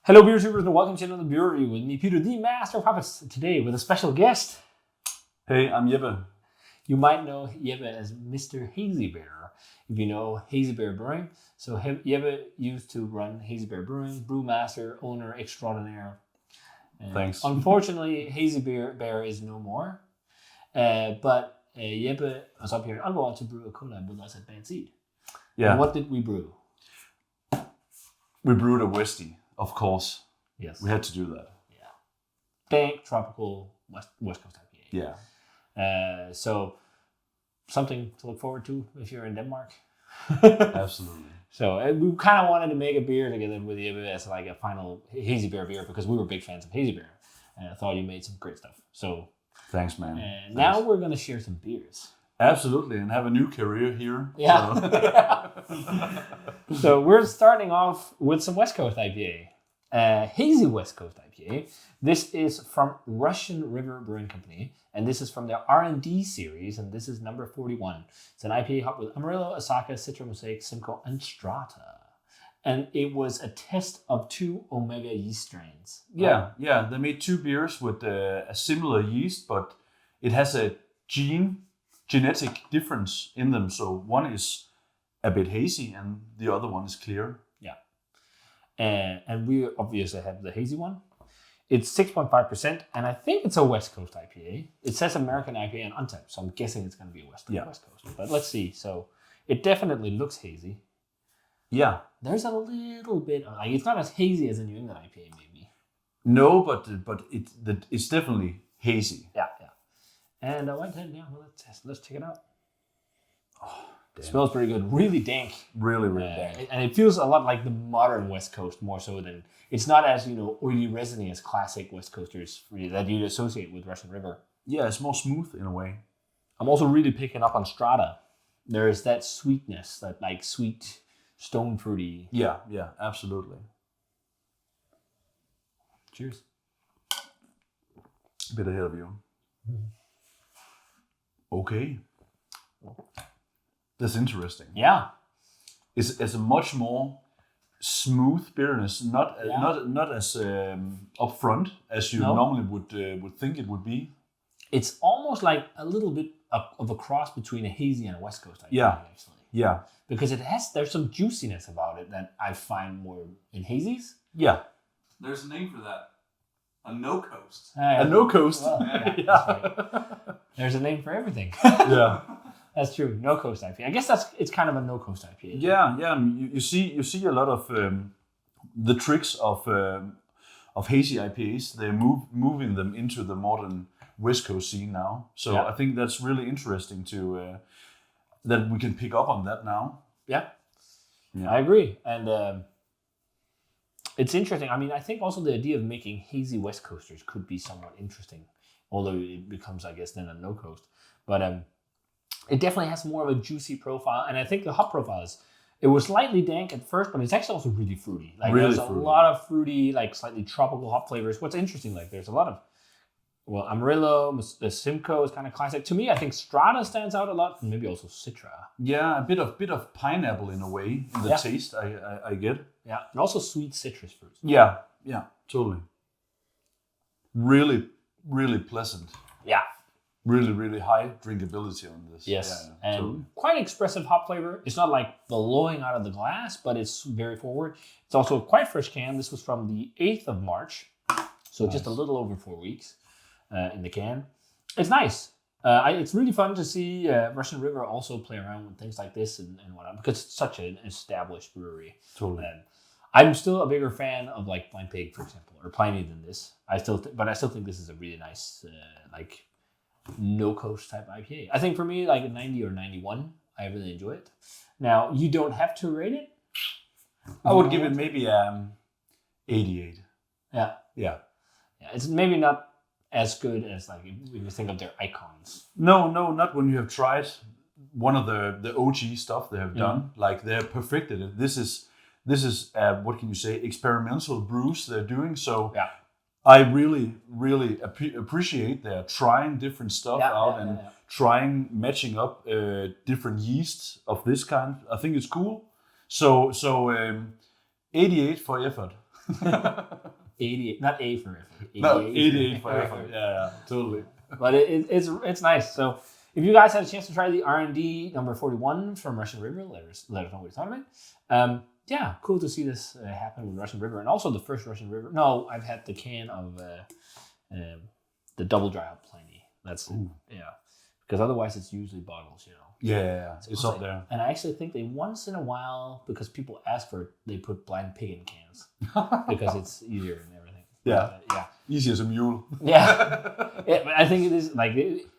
Hello, beer supers, and welcome to another Brewery with me, Peter, the Master of Puppets, today with a special guest. Hey, I'm Jeppe. You might know Jeppe as Mr. Hazy Bear, if you know Hazy Bear Brewing. So Jeppe used to run Hazy Bear Brewing, brewmaster, owner extraordinaire. Thanks. Unfortunately, Hazy Bear is no more. But Jeppe was up here in Aalborg to brew a collab with us at Bad Seed. Yeah. And what did we brew? We brewed a Westie, of course. Yes. We had to do that. Yeah. Dank, tropical, West Coast IPA. Yeah. So something to look forward to if you're in Denmark. Absolutely. So we kind of wanted to make a beer together with Jeppe as like a final Hazy Bear beer because we were big fans of Hazy Bear. And I thought you made some great stuff. So thanks, man. And now we're going to share some beers. Absolutely. And have a new career here. Yeah. So we're starting off with some West Coast IPA. Hazy West Coast IPA. This is from Russian River Brewing Company, and this is from their RnD Series, and this is number 41. It's an IPA hop with Amarillo, Osaka, Citra Mosaic, Simcoe, and Strata. And it was a test of 2 Omega yeast strains. Yeah. They made 2 beers with a similar yeast, but it has a genetic difference in them. So one is a bit hazy, and the other one is clear. Yeah. And we obviously have the hazy one. It's 6.5%, and I think it's a West Coast IPA. It says American IPA and Untapped, so I'm guessing it's going to be a West Coast. But let's see. So it definitely looks hazy. Yeah. There's a little bit of, like, it's not as hazy as a New England IPA, maybe. No, but it's definitely hazy. Yeah. And I went ahead, well, let's check it out. Oh, it smells pretty good. Really dank. Really dank. And it feels a lot like the modern West Coast more so than, it's not as, oily, resiny as classic West Coasters that you'd associate with Russian River. Yeah, it's more smooth in a way. I'm also really picking up on Strata. There's that sweetness, that like sweet, stone fruity. Yeah, absolutely. Cheers. A bit ahead of you. Okay. That's interesting. Yeah. It's a much more smooth bitterness, not as upfront as you normally would think it would be. It's almost like a little bit of a cross between a hazy and a West Coast IPA, actually. Yeah. Because there's some juiciness about it that I find more in hazies. Yeah. There's a name for that. A no-coast. A no-coast. Well, right. There's a name for everything. Yeah. That's true. No-coast IPA. I guess it's kind of a no-coast IPA. Yeah. You see a lot of the tricks of hazy IPAs. They're moving them into the modern West Coast scene now. So I think that's really interesting to that we can pick up on that now. Yeah. I agree. And it's interesting. I mean, I think also the idea of making hazy West Coasters could be somewhat interesting, although it becomes, I guess, then a no-coast. But it definitely has more of a juicy profile, and I think the hop profile it was slightly dank at first, but it's actually also really fruity. Like really there's a lot of fruity, like slightly tropical hop flavors. What's interesting, like there's a lot of, Amarillo, the Simcoe is kind of classic. To me, I think Strata stands out a lot, and maybe also Citra. Yeah, a bit of pineapple in a way in the taste. I get. Yeah, and also sweet citrus fruits. Yeah, totally. Really, really pleasant. Yeah. Really high drinkability on this. Yes, yeah, and totally. Quite expressive hop flavor. It's not like blowing out of the glass, but it's very forward. It's also a quite fresh can. This was from the 8th of March, so just a little over 4 weeks in the can. It's nice. It's really fun to see Russian River also play around with things like this and whatnot, because it's such an established brewery. Totally. I'm still a bigger fan of like Blind Pig, for example, or Pliny than this. I still think this is a really nice no-coast type IPA. I think for me, like a 90 or 91, I really enjoy it. Now, you don't have to rate it. I would give it maybe 88. Yeah. It's maybe not as good as like when you think of their icons. No, not when you have tried one of the OG stuff they have done. Like they're perfected it. This is what can you say, experimental brews they're doing. So I really appreciate they're trying different stuff out and trying matching up different yeasts of this kind. I think it's cool. So 88 for effort. 88, not A for effort. 88. No, 88 for effort. Yeah, totally. But it's nice. So if you guys had a chance to try the R&D number 41 from Russian River, let us know what you thought of it. Yeah, cool to see this happen with Russian River, and also the first Russian River. No, I've had the can of the double dry hop plenty. That's because otherwise it's usually bottles, you know. Yeah, it's up there. And I actually think they once in a while, because people ask for it, they put blind pig in cans because it's easier and everything. Yeah, yeah, easy as a mule. yeah. But I think it is like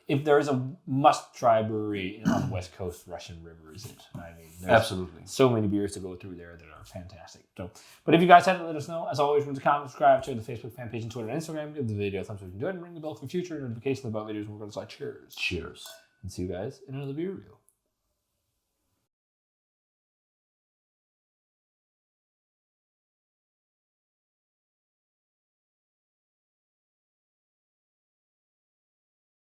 if there is a must-try brewery on the West Coast, Russian River is it. I mean, there's Absolutely. so many beers to go through there that are fantastic. So, but if you guys have it, let us know. As always, remember to comment, subscribe, share the Facebook fan page and Twitter and Instagram. Give the video a thumbs up if you enjoyed, and ring the bell for future notifications about videos. We're going to say cheers. Cheers. And see you guys in another beer review.